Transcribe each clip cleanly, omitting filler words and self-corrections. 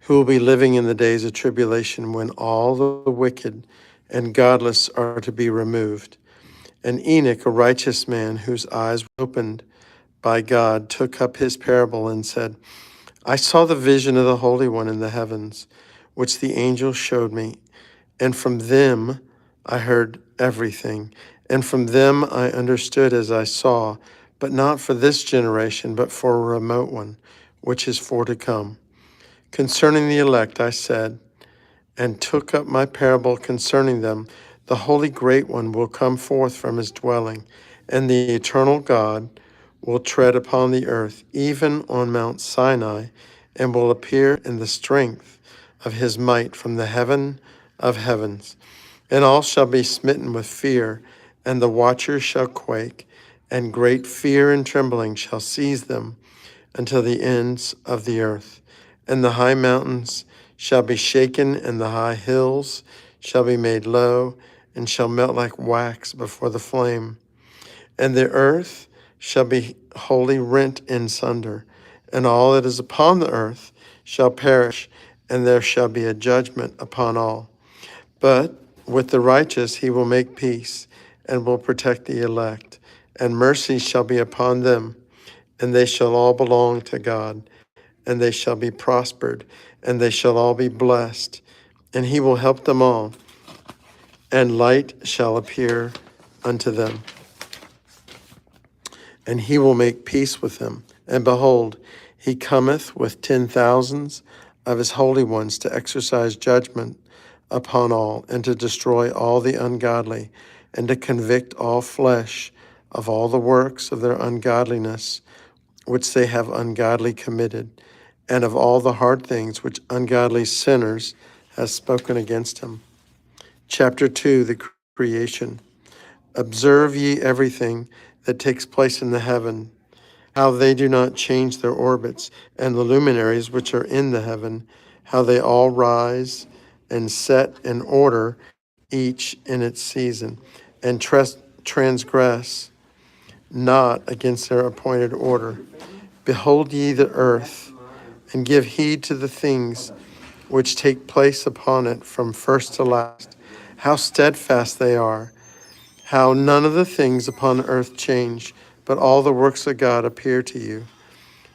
who will be living in the days of tribulation when all the wicked and godless are to be removed. And Enoch, a righteous man whose eyes were opened by God, took up his parable and said, I saw the vision of the Holy One in the heavens, which the angel showed me, and from them I heard everything, and from them I understood as I saw, but not for this generation, but for a remote one, which is for to come. Concerning the elect, I said, and took up my parable concerning them, the Holy Great One will come forth from his dwelling, and the eternal God will tread upon the earth, even on Mount Sinai, and will appear in the strength of his might from the heaven of heavens. And all shall be smitten with fear, and the watchers shall quake, and great fear and trembling shall seize them until the ends of the earth. And the high mountains shall be shaken, and the high hills shall be made low, and shall melt like wax before the flame. And the earth shall be wholly rent in sunder, and all that is upon the earth shall perish, and there shall be a judgment upon all. But with the righteous he will make peace, and will protect the elect, and mercy shall be upon them, and they shall all belong to God, and they shall be prospered, and they shall all be blessed, and he will help them all, and light shall appear unto them. And he will make peace with them. And behold, he cometh with 10,000s of his holy ones to exercise judgment upon all, and to destroy all the ungodly, and to convict all flesh of all the works of their ungodliness, which they have ungodly committed, and of all the hard things which ungodly sinners have spoken against him. Chapter 2, the creation. Observe ye everything that takes place in the heaven, how they do not change their orbits, and the luminaries which are in the heaven, how they all rise and set in order, each in its season, and transgress not against their appointed order. Behold ye the earth, and give heed to the things which take place upon it from first to last, how steadfast they are, how none of the things upon earth change, but all the works of God appear to you.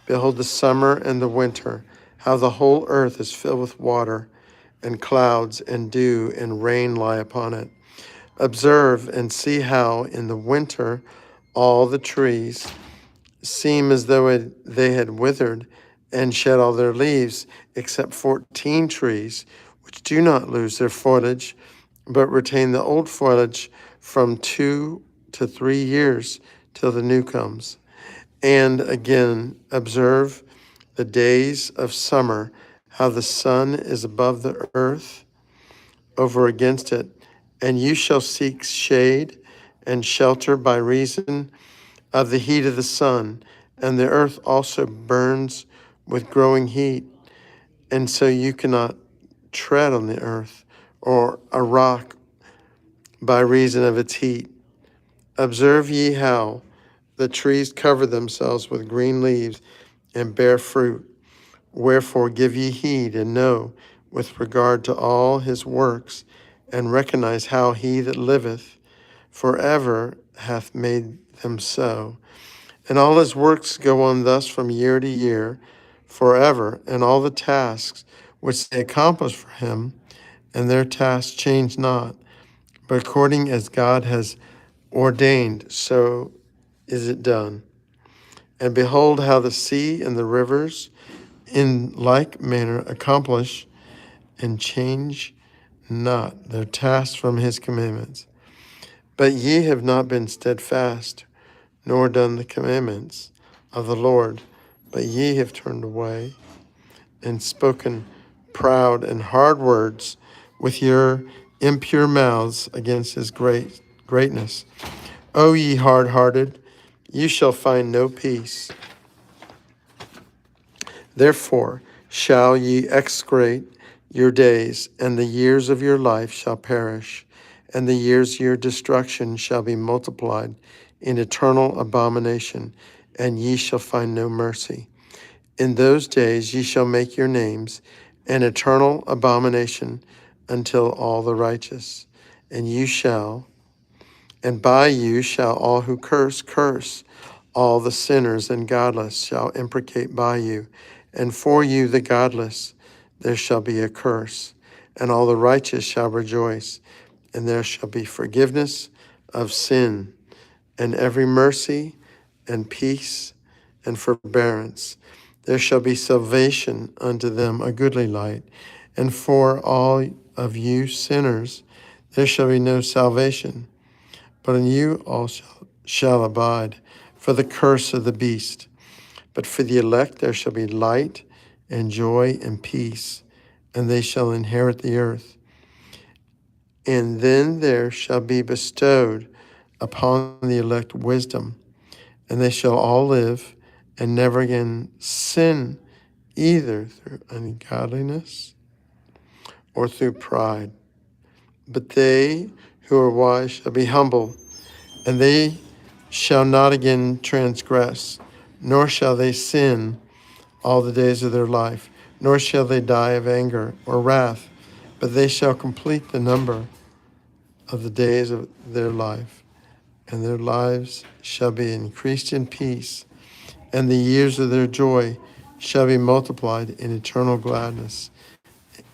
Behold the summer and the winter, how the whole earth is filled with water, and clouds and dew and rain lie upon it. Observe and see how in the winter all the trees seem as though they had withered and shed all their leaves, except 14 trees, which do not lose their foliage, but retain the old foliage from 2 to 3 years till the new comes. And again, observe the days of summer, how the sun is above the earth, over against it, and you shall seek shade and shelter by reason of the heat of the sun, and the earth also burns with growing heat, and so you cannot tread on the earth or a rock by reason of its heat. Observe ye how the trees cover themselves with green leaves and bear fruit. Wherefore give ye heed, and know with regard to all his works, and recognize how he that liveth forever hath made them so. And all his works go on thus from year to year, forever, and all the tasks which they accomplish for him, and their tasks change not, but according as God has ordained, so is it done. And behold how the sea and the rivers in like manner accomplish and change not their tasks from his commandments. But ye have not been steadfast, nor done the commandments of the Lord, but ye have turned away and spoken proud and hard words with your impure mouths against his greatness. O ye hard-hearted, you shall find no peace. Therefore shall ye execrate your days, and the years of your life shall perish, and the years of your destruction shall be multiplied in eternal abomination, and ye shall find no mercy. In those days ye shall make your names an eternal abomination until all the righteous. And by you shall all who curse. All the sinners and godless shall imprecate by you. And for you, the godless, there shall be a curse. And all the righteous shall rejoice. And there shall be forgiveness of sin, and every mercy, and peace, and forbearance. There shall be salvation unto them, a goodly light. And for all of you sinners, there shall be no salvation, but in you all shall abide, for the curse of the beast. But for the elect there shall be light, and joy, and peace, and they shall inherit the earth. And then there shall be bestowed upon the elect wisdom, and they shall all live, and never again sin, either through ungodliness or through pride. But they who are wise shall be humble, and they shall not again transgress, nor shall they sin all the days of their life, nor shall they die of anger or wrath, but they shall complete the number of the days of their life, and their lives shall be increased in peace, and the years of their joy shall be multiplied in eternal gladness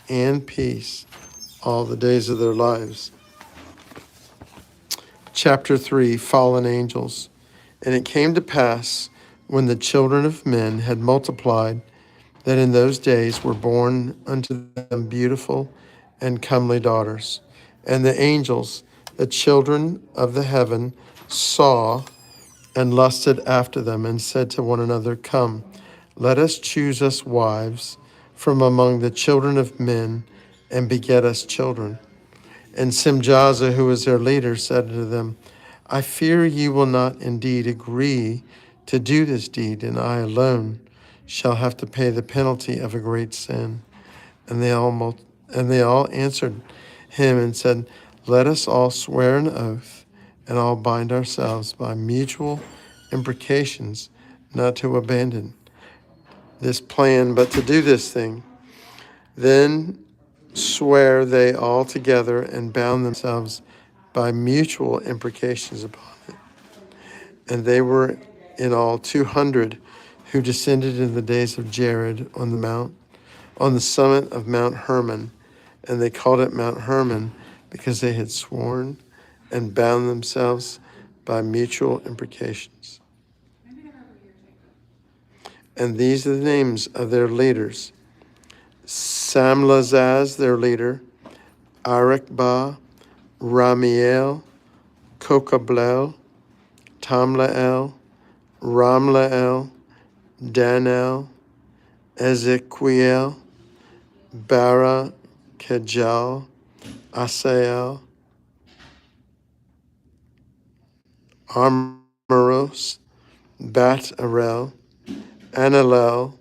and peace all the days of their lives. Chapter 3, Fallen Angels. And it came to pass, when the children of men had multiplied, that in those days were born unto them beautiful and comely daughters. And the angels, the children of the heaven, saw and lusted after them, and said to one another, Come, let us choose us wives from among the children of men, and beget us children. And Simjaza, who was their leader, said to them, I fear you will not indeed agree to do this deed, and I alone shall have to pay the penalty of a great sin. And they all answered him and said, Let us all swear an oath, and all bind ourselves by mutual imprecations, not to abandon this plan, but to do this thing. Then swear they all together, and bound themselves by mutual imprecations upon it. And they were in all 200 who descended in the days of Jared on the summit of Mount Hermon, and they called it Mount Hermon because they had sworn and bound themselves by mutual imprecations. And these are the names of their leaders: Samlazaz, their leader, Arakba, Ramiel, Kokablel, Tamlael, Ramlael, Danel, Ezequiel, Bara, Kejal, Asael, Armoros, Bat Arel, Anilel,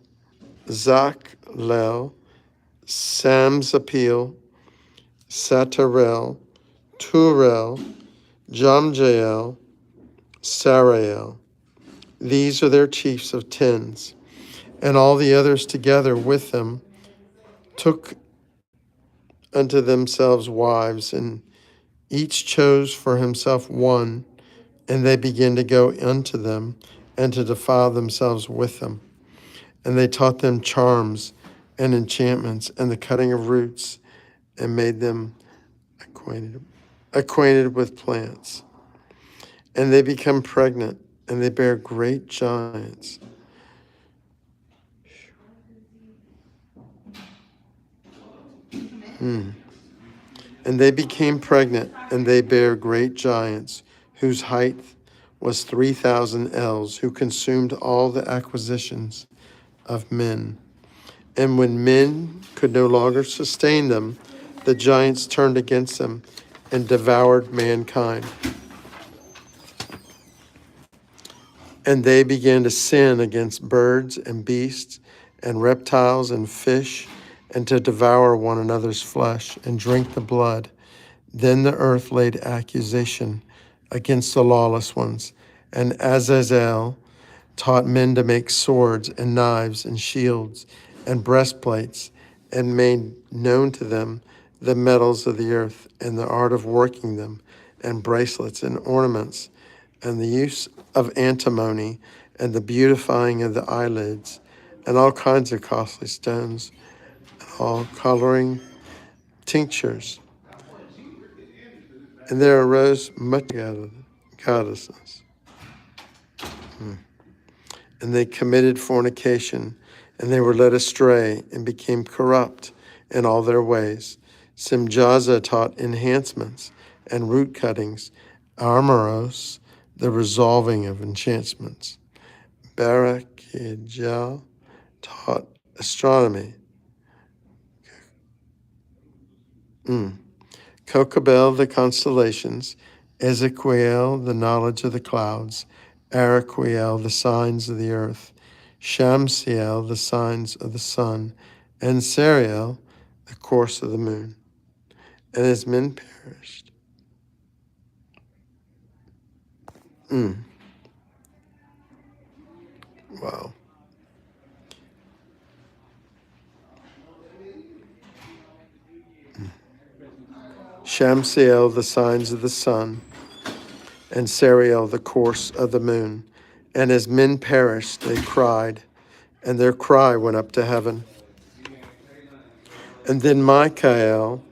Zachlel, Samzapil, Satarel, Turel, Jamjael, Sarael. These are their chiefs of tens. And all the others together with them took unto themselves wives, and each chose for himself one, and they began to go unto them, and to defile themselves with them. And they taught them charms and enchantments and the cutting of roots, and made them acquainted with plants. And they become pregnant, and they bear great giants. And they became pregnant, and they bare great giants, whose height was 3,000 ells, who consumed all the acquisitions of men. And when men could no longer sustain them, the giants turned against them and devoured mankind. And they began to sin against birds and beasts and reptiles and fish, and to devour one another's flesh and drink the blood. Then the earth laid accusation against the lawless ones, and Azazel taught men to make swords and knives and shields and breastplates and made known to them the metals of the earth, and the art of working them, and bracelets and ornaments, and the use of antimony, and the beautifying of the eyelids, and all kinds of costly stones, and all coloring tinctures. And there arose much godlessness. And they committed fornication, and they were led astray, and became corrupt in all their ways. Simjaza taught enhancements and root cuttings, Armoros, the resolving of enchantments. Barakijah taught astronomy. Kokabel, the constellations. Ezequiel, the knowledge of the clouds. Araquiel, the signs of the earth. Shamsiel, the signs of the sun. And Sariel, the course of the moon. And his men perished. Wow. Shamsiel, the signs of the sun, and Sariel, the course of the moon. And as men perished, they cried, and their cry went up to heaven. And then Michael,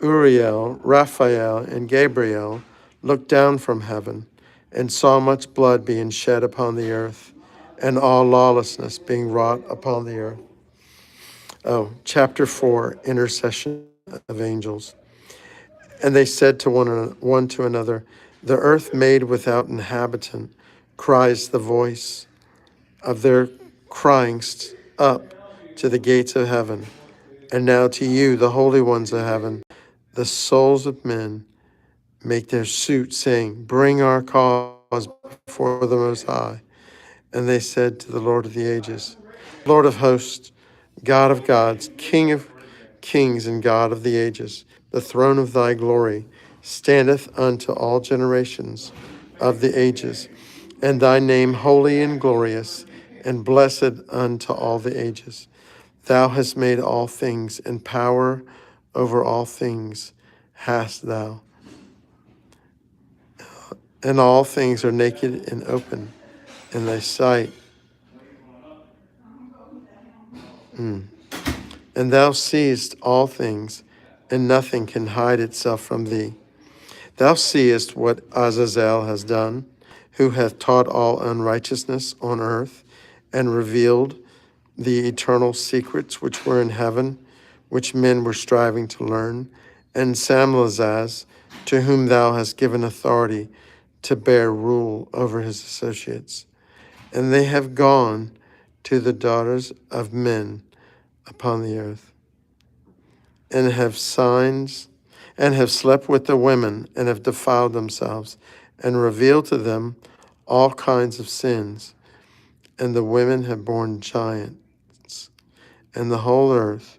Uriel, Raphael, and Gabriel looked down from heaven, and saw much blood being shed upon the earth, and all lawlessness being wrought upon the earth. Chapter 4, Intercession of Angels. And they said to one to another, the earth made without inhabitant cries the voice of their crying up to the gates of heaven. And now to you, the holy ones of heaven, the souls of men make their suit, saying, bring our cause before the Most High. And they said to the Lord of the ages, Lord of hosts, God of gods, King of kings and God of the ages, the throne of thy glory standeth unto all generations of the ages, and thy name holy and glorious, and blessed unto all the ages. Thou hast made all things, and power over all things hast thou. And all things are naked and open in thy sight. And thou seest all things, and nothing can hide itself from thee. Thou seest what Azazel has done, who hath taught all unrighteousness on earth, and revealed the eternal secrets which were in heaven, which men were striving to learn, and Samlazaz, to whom thou hast given authority to bear rule over his associates. And they have gone to the daughters of men upon the earth, and have signs, and have slept with the women, and have defiled themselves, and revealed to them all kinds of sins. And the women have borne giants, and the whole earth,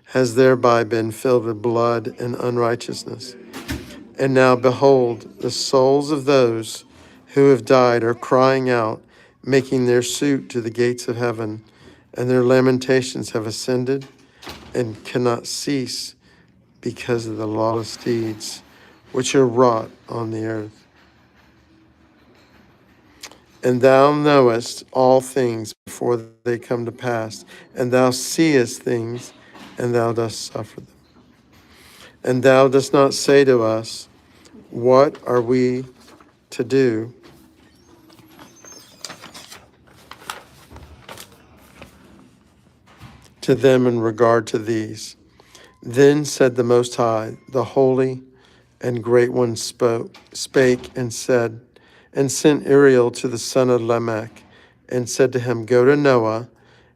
has thereby been filled with blood and unrighteousness. And now behold, the souls of those who have died are crying out, making their suit to the gates of heaven, and their lamentations have ascended and cannot cease because of the lawless deeds which are wrought on the earth. And thou knowest all things before they come to pass, and thou seest things, and thou dost suffer them. And thou dost not say to us, what are we to do? To them in regard to these. Then said the Most High, the Holy and Great One spake and said, and sent Uriel to the son of Lamech, and said to him, go to Noah,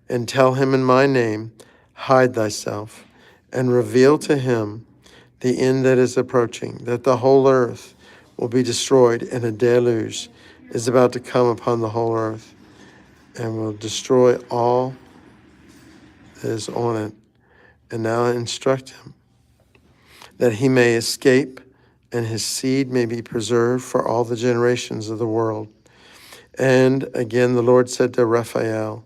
and tell him in my name, hide thyself, and reveal to him the end that is approaching, that the whole earth will be destroyed, and a deluge is about to come upon the whole earth, and will destroy all that is on it. And now instruct him, that he may escape, and his seed may be preserved for all the generations of the world. And again the Lord said to Raphael,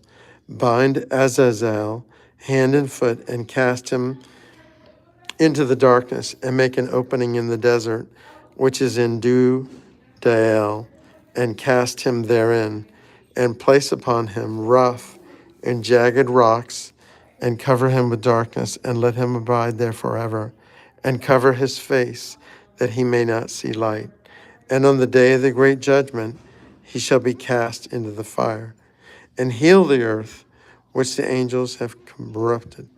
bind Azazel hand and foot, and cast him into the darkness, and make an opening in the desert, which is in Dudael, and cast him therein, and place upon him rough and jagged rocks, and cover him with darkness, and let him abide there forever, and cover his face, that he may not see light. And on the day of the great judgment he shall be cast into the fire. And heal the earth, which the angels have corrupted,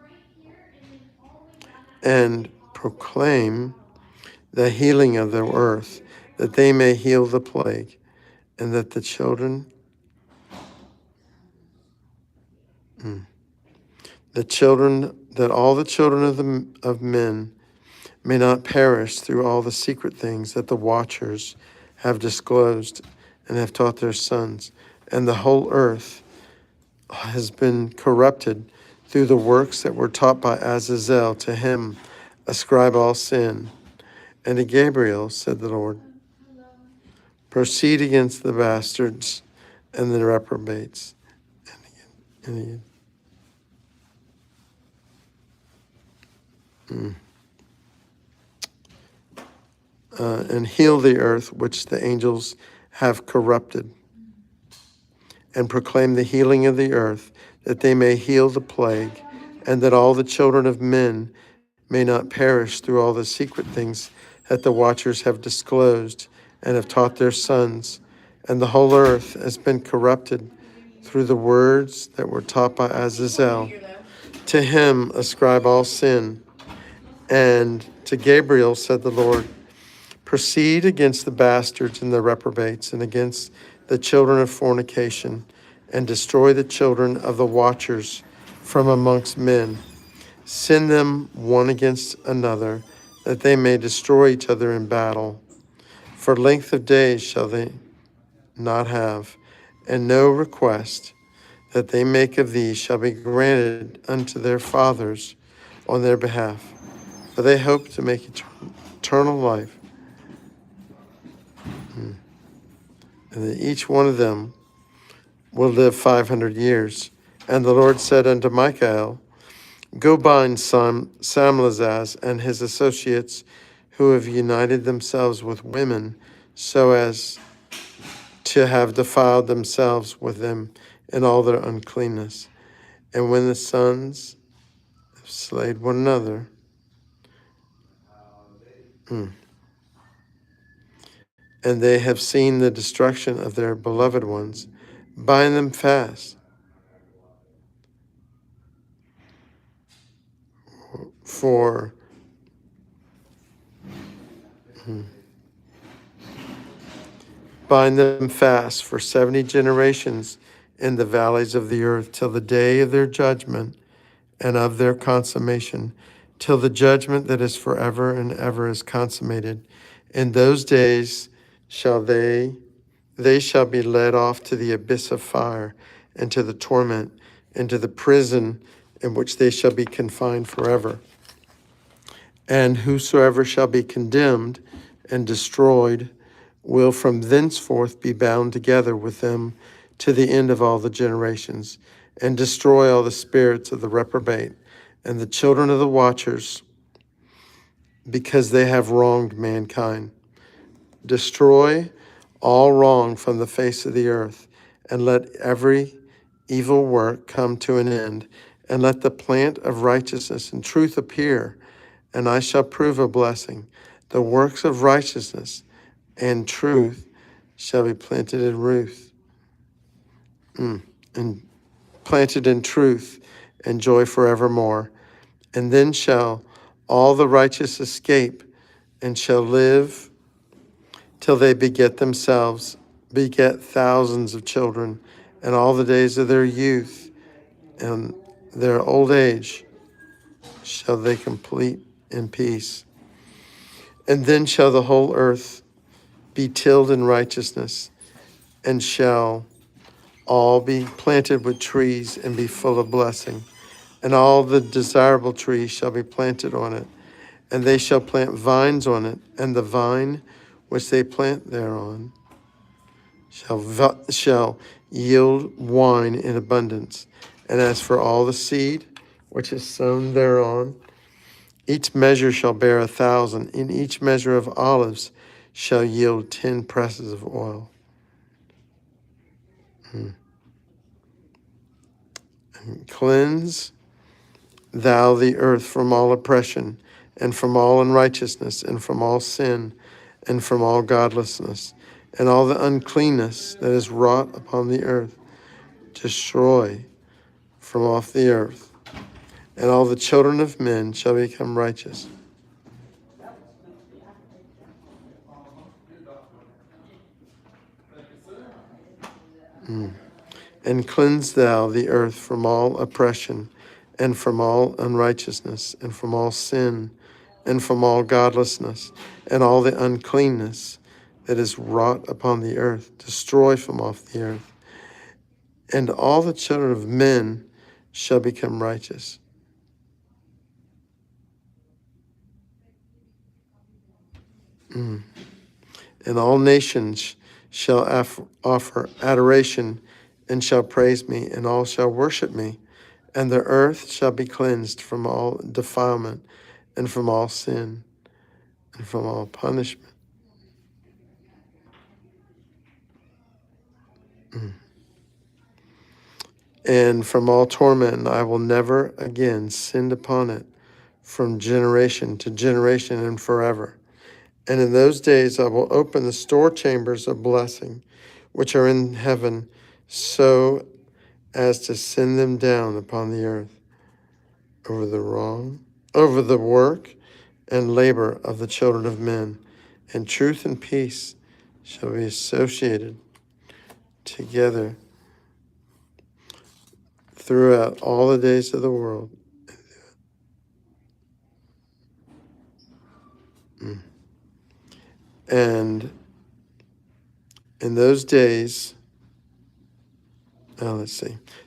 and proclaim the healing of the earth, that they may heal the plague, and that the children, that all the children of men may not perish through all the secret things that the watchers have disclosed and have taught their sons. And the whole earth has been corrupted through the works that were taught by Azazel. To him ascribe all sin. And to Gabriel said the Lord, proceed against the bastards and the reprobates. And again. And heal the earth which the angels have corrupted, and proclaim the healing of the earth, that they may heal the plague, and that all the children of men may not perish through all the secret things that the watchers have disclosed and have taught their sons. And the whole earth has been corrupted through the words that were taught by Azazel. To him ascribe all sin. And to Gabriel said the Lord, proceed against the bastards and the reprobates, and against the children of fornication, and destroy the children of the watchers from amongst men. Send them one against another, that they may destroy each other in battle. For length of days shall they not have, and no request that they make of thee shall be granted unto their fathers on their behalf. For they hope to make eternal life, and that each one of them will live 500 years. And the Lord said unto Michael, go bind Samlazaz and his associates, who have united themselves with women, so as to have defiled themselves with them in all their uncleanness. And when the sons have slayed one another, and they have seen the destruction of their beloved ones, bind them fast. Bind them fast for 70 generations in the valleys of the earth, till the day of their judgment and of their consummation, till the judgment that is forever and ever is consummated. In those days shall they shall be led off to the abyss of fire, and to the torment, and to the prison in which they shall be confined forever. And whosoever shall be condemned and destroyed will from thenceforth be bound together with them to the end of all the generations, and destroy all the spirits of the reprobate and the children of the watchers, because they have wronged mankind. Destroy all wrong from the face of the earth, and let every evil work come to an end, and let the plant of righteousness and truth appear, and I shall prove a blessing. The works of righteousness and truth shall be planted in Ruth, and planted in truth and joy forevermore. And then shall all the righteous escape, and shall live till they beget thousands of children, and all the days of their youth and their old age shall they complete in peace. And then shall the whole earth be tilled in righteousness, and shall all be planted with trees and be full of blessing. And all the desirable trees shall be planted on it, and they shall plant vines on it, and the vine which they plant thereon shall yield wine in abundance. And as for all the seed which is sown thereon, each measure shall bear 1,000. In each measure of olives shall yield 10 presses of oil. And cleanse thou the earth from all oppression, and from all unrighteousness, and from all sin, and from all godlessness, and all the uncleanness that is wrought upon the earth. Destroy from off the earth, and all the children of men shall become righteous. And cleanse thou the earth from all oppression, and from all unrighteousness, and from all sin, and from all godlessness, and all the uncleanness that is wrought upon the earth. Destroy from off the earth. And all the children of men shall become righteous. And all nations shall offer adoration and shall praise me, and all shall worship me. And the earth shall be cleansed from all defilement, and from all sin, and from all punishment. And from all torment I will never again send upon it from generation to generation and forever. And in those days I will open the store chambers of blessing, which are in heaven, so as to send them down upon the earth over the work and labor of the children of men. And truth and peace shall be associated together throughout all the days of the world. And in those days,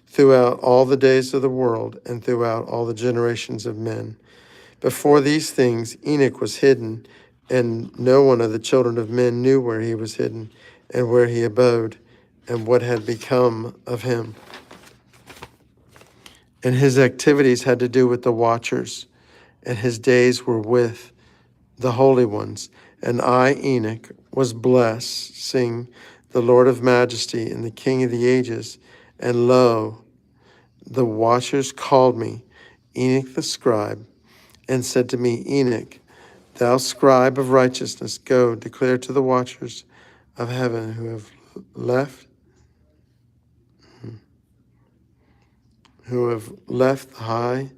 throughout all the days of the world and throughout all the generations of men. Before these things, Enoch was hidden, and no one of the children of men knew where he was hidden and where he abode and what had become of him. And his activities had to do with the watchers, and his days were with the holy ones. And I, Enoch, was blessed, seeing the Lord of majesty and the King of the ages. And lo, the watchers called me, Enoch the scribe, and said to me, Enoch, thou scribe of righteousness, go, declare to the watchers of heaven who have left the high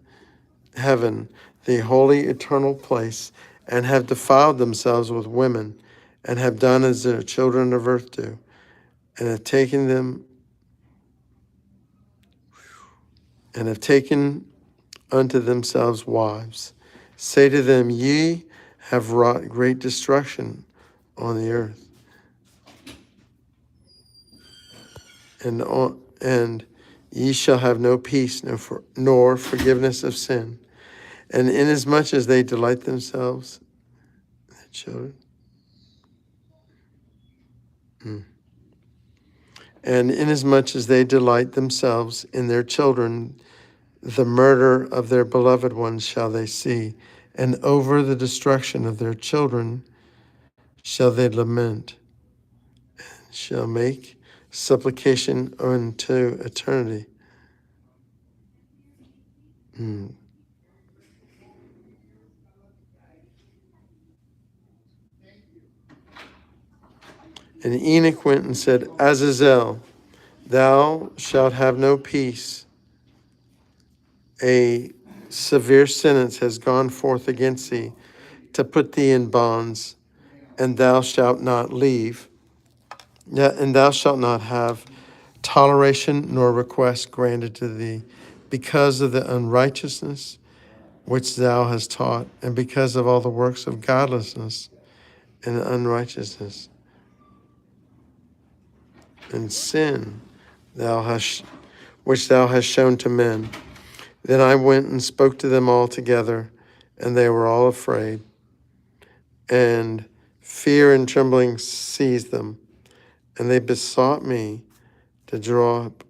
heaven, the holy eternal place, and have defiled themselves with women, and have done as their children of earth do, and have taken unto themselves wives. Say to them, ye have wrought great destruction on the earth, and ye shall have no peace, nor forgiveness of sin. And inasmuch as they delight themselves, their children, and inasmuch as they delight themselves in their children, the murder of their beloved ones shall they see, and over the destruction of their children shall they lament, and shall make supplication unto eternity. And Enoch went and said, Azazel, thou shalt have no peace. A severe sentence has gone forth against thee to put thee in bonds, and thou shalt not leave. And thou shalt not have toleration nor request granted to thee, because of the unrighteousness which thou hast taught, and because of all the works of godlessness and unrighteousness and sin which thou hast shown to men. Then I went and spoke to them all together, and they were all afraid, and fear and trembling seized them. and they besought me to draw up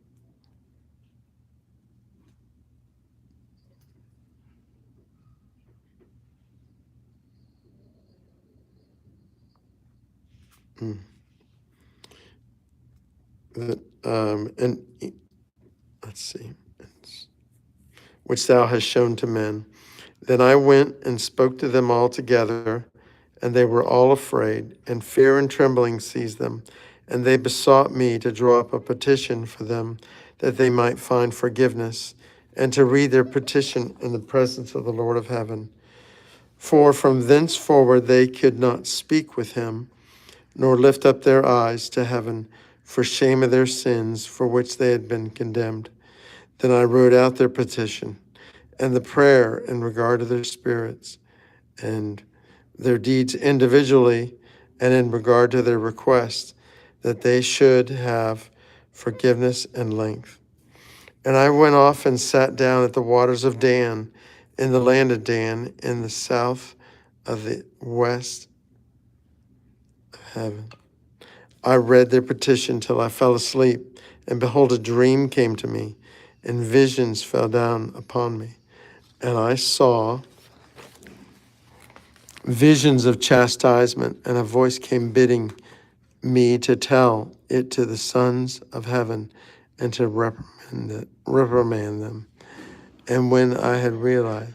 and let's see, which thou hast shown to men. Then I went and spoke to them all together, and they were all afraid, and fear and trembling seized them. And they besought me to draw up a petition for them, that they might find forgiveness, and to read their petition in the presence of the Lord of heaven. For from thenceforward they could not speak with him, nor lift up their eyes to heaven, for shame of their sins for which they had been condemned. Then I wrote out their petition, and the prayer in regard to their spirits, and their deeds individually, and in regard to their requests, that they should have forgiveness and length. And I went off and sat down at the waters of Dan, in the land of Dan, in the south of the west of heaven. I read their petition till I fell asleep, and behold, a dream came to me, and visions fell down upon me. And I saw visions of chastisement, and a voice came bidding me to tell it to the sons of heaven and to reprimand them. And when I had realized,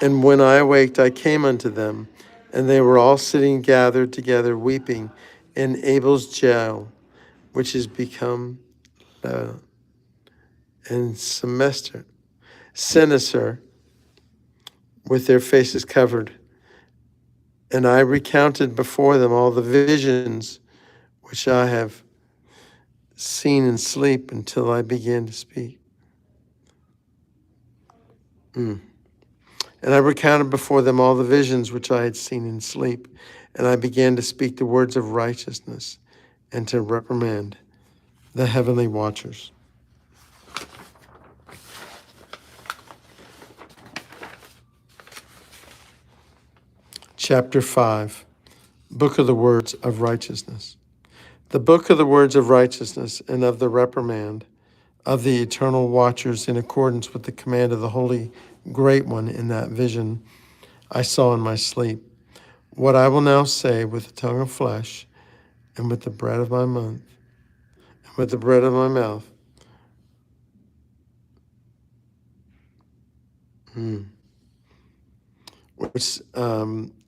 and when I awaked, I came unto them, and they were all sitting gathered together, weeping in Abel's jail, which is become and sinister, with their faces covered. And I recounted before them all the visions which I have seen in sleep until I began to speak. And I recounted before them all the visions which I had seen in sleep, and I began to speak the words of righteousness and to reprimand the heavenly watchers. Chapter 5, Book of the Words of Righteousness. The book of the words of righteousness and of the reprimand of the eternal watchers, in accordance with the command of the Holy Great One in that vision I saw in my sleep. What I will now say with the tongue of flesh, and with the bread of my mouth, and with the bread of my mouth.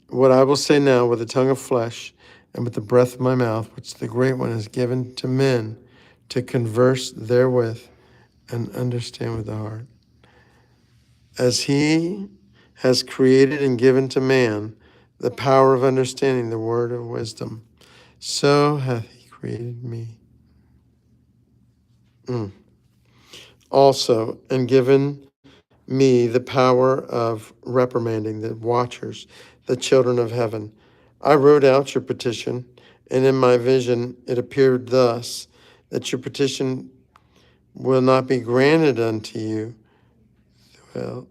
What I will say now with the tongue of flesh, and with the breath of my mouth, which the Great One has given to men to converse therewith and understand with the heart. As he has created and given to man the power of understanding the word of wisdom, so hath he created me. Also, and given me the power of reprimanding the watchers, the children of heaven. I wrote out your petition, and in my vision it appeared thus, that your petition will not be granted unto you throughout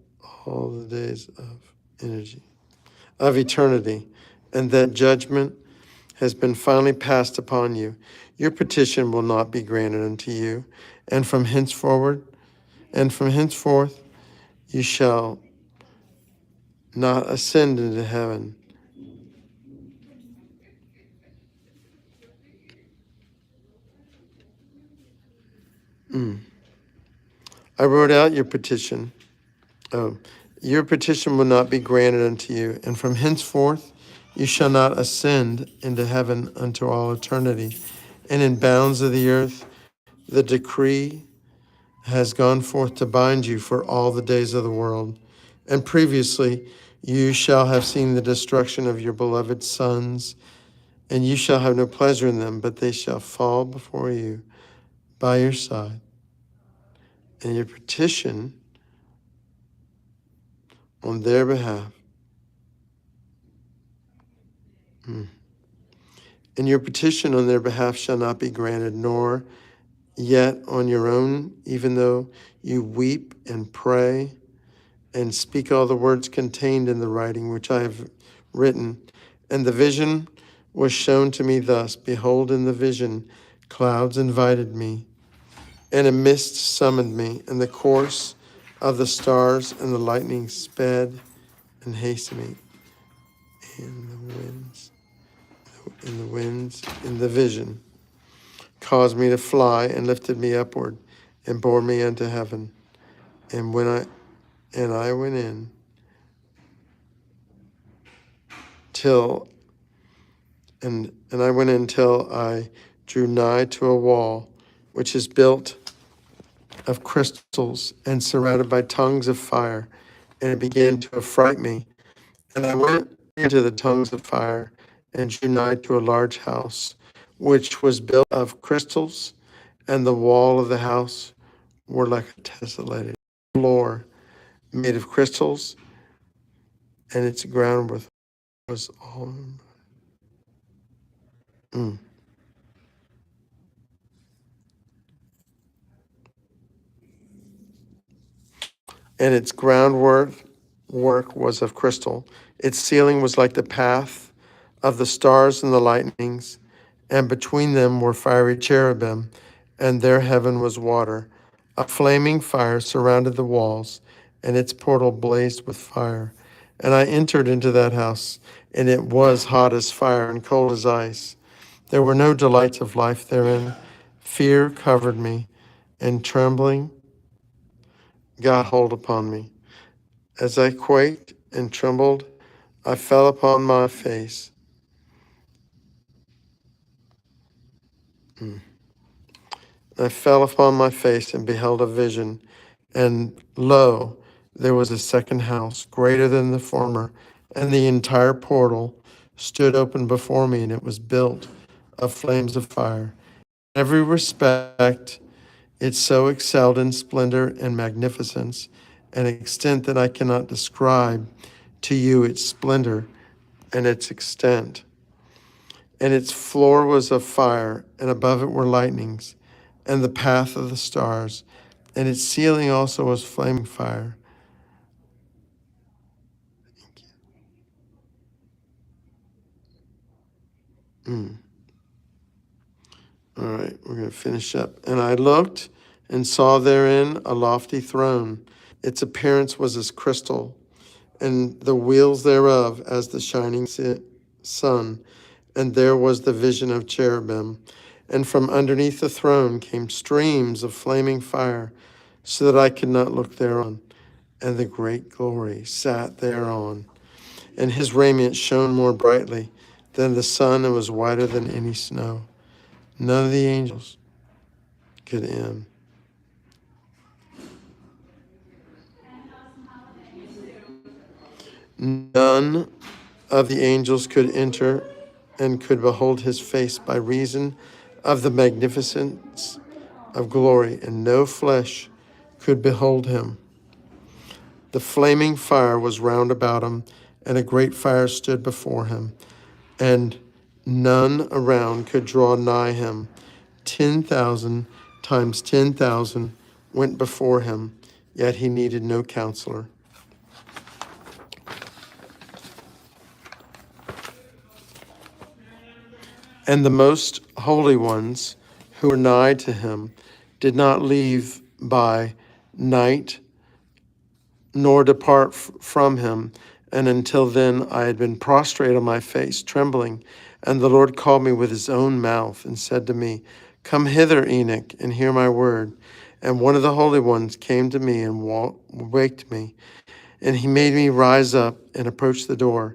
all the days of eternity, and that judgment has been finally passed upon you. Your petition will not be granted unto you, and from henceforth you shall not ascend into heaven. I wrote out your petition. Your petition will not be granted unto you, and from henceforth you shall not ascend into heaven unto all eternity. And in bounds of the earth the decree has gone forth to bind you for all the days of the world. And previously you shall have seen the destruction of your beloved sons, and you shall have no pleasure in them, but they shall fall before you by your side. And your petition on their behalf, and your petition on their behalf shall not be granted, nor yet on your own, even though you weep and pray and speak all the words contained in the writing which I have written. And the vision was shown to me thus: Behold, in the vision, clouds invited me, and a mist summoned me, and the course of the stars and the lightning sped and hastened me. In the vision, caused me to fly and lifted me upward and bore me into heaven. And I went in till I drew nigh to a wall which is built of crystals and surrounded by tongues of fire, and it began to affright me. And I went into the tongues of fire and drew nigh to a large house, which was built of crystals, and the wall of the house were like a tessellated floor made of crystals, and its ground was all. Mm. And its groundwork was of crystal. Its ceiling was like the path of the stars and the lightnings, and between them were fiery cherubim, and their heaven was water. A flaming fire surrounded the walls, and its portal blazed with fire. And I entered into that house, and it was hot as fire and cold as ice. There were no delights of life therein. Fear covered me, and trembling got hold upon me. As I quaked and trembled, I fell upon my face. I fell upon my face and beheld a vision, and lo, there was a second house, greater than the former, and the entire portal stood open before me, and it was built of flames of fire. In every respect, it so excelled in splendor and magnificence, an extent that I cannot describe to you its splendor and its extent. And its floor was of fire, and above it were lightnings, and the path of the stars, and its ceiling also was flaming fire. All right, we're going to finish up. And I looked and saw therein a lofty throne. Its appearance was as crystal, and the wheels thereof as the shining sun. And there was the vision of cherubim. And from underneath the throne came streams of flaming fire, so that I could not look thereon. And the great glory sat thereon. And his raiment shone more brightly than the sun, and was whiter than any snow. None of the angels could end. None of the angels could enter and could behold his face by reason of the magnificence of glory, and no flesh could behold him. The flaming fire was round about him, and a great fire stood before him, and none around could draw nigh him. 10,000 times 10,000 went before him, yet he needed no counselor. And the most holy ones who were nigh to him did not leave by night nor depart from him. And until then I had been prostrate on my face, trembling. And the Lord called me with his own mouth and said to me, Come hither, Enoch, and hear my word. And one of the holy ones came to me and waked me. And he made me rise up and approach the door.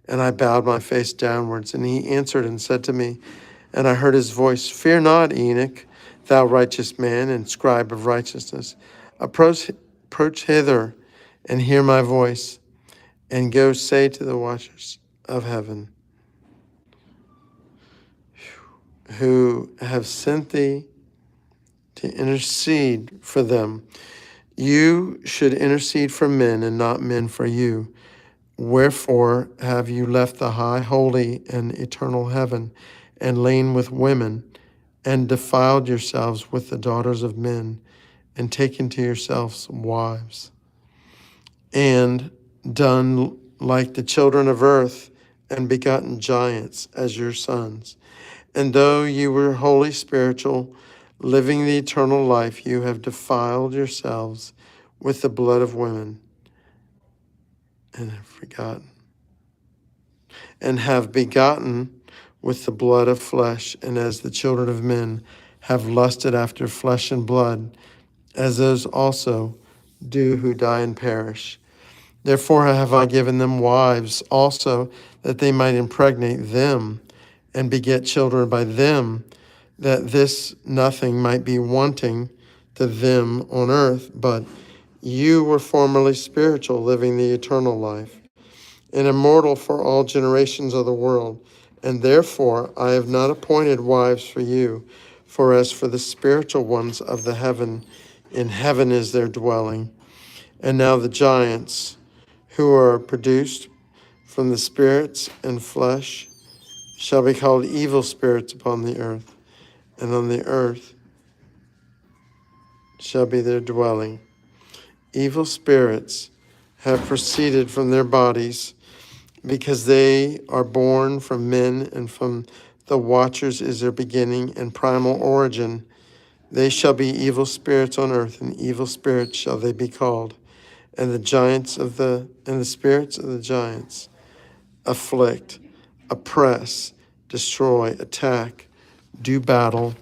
And I bowed my face downwards. And he answered and said to me, and I heard his voice, Fear not, Enoch, thou righteous man and scribe of righteousness. Approach hither and hear my voice, and go say to the watchers of heaven, who have sent thee to intercede for them. You should intercede for men, and not men for you. Wherefore have you left the high, holy, and eternal heaven, and lain with women, and defiled yourselves with the daughters of men, and taken to yourselves wives? and done like the children of earth, and begotten giants as your sons. And though you were wholly spiritual, living the eternal life, you have defiled yourselves with the blood of women, and have begotten with the blood of flesh, and as the children of men have lusted after flesh and blood, as those also do who die and perish. Therefore have I given them wives also, that they might impregnate them and beget children by them, that this nothing might be wanting to them on earth. But you were formerly spiritual, living the eternal life, and immortal for all generations of the world. And therefore I have not appointed wives for you, for as for the spiritual ones of the heaven, in heaven is their dwelling. And now the giants, who are produced from the spirits and flesh, shall be called evil spirits upon the earth, and on the earth shall be their dwelling. Evil spirits have proceeded from their bodies, because they are born from men, and from the watchers is their beginning and primal origin. They shall be evil spirits on earth, and evil spirits shall they be called. And the spirits of the giants afflict, oppress, destroy, attack, do battle,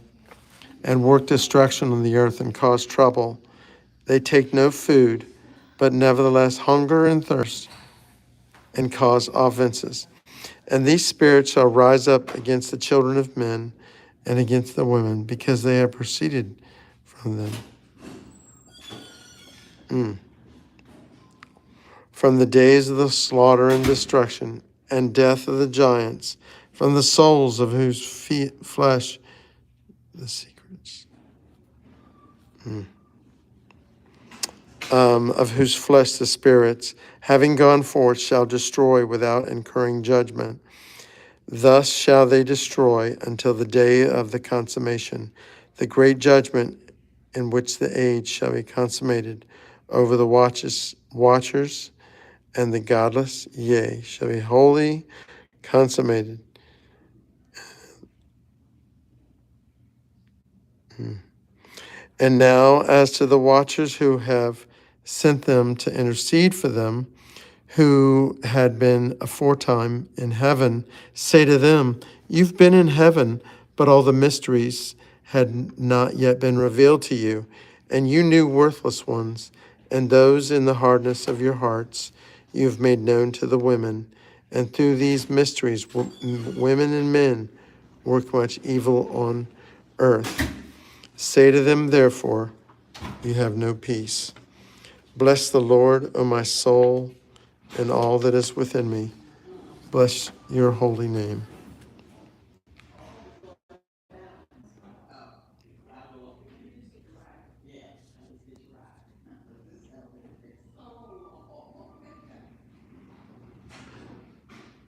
and work destruction on the earth and cause trouble. They take no food, but nevertheless hunger and thirst, and cause offenses. And these spirits shall rise up against the children of men and against the women, because they have proceeded from them. From the days of the slaughter and destruction and death of the giants, from the souls of whose flesh the secrets, of whose flesh the spirits, having gone forth, shall destroy without incurring judgment. Thus shall they destroy until the day of the consummation, the great judgment in which the age shall be consummated over the watchers and the godless, yea, shall be wholly consummated. And now as to the watchers who have sent them to intercede for them, who had been aforetime in heaven, say to them, you've been in heaven, but all the mysteries had not yet been revealed to you, and you knew worthless ones, and those in the hardness of your hearts you have made known to the women. And through these mysteries women and men work much evil on earth. Say to them, therefore, you have no peace. Bless the Lord, O my soul, and all that is within me. Bless your holy name.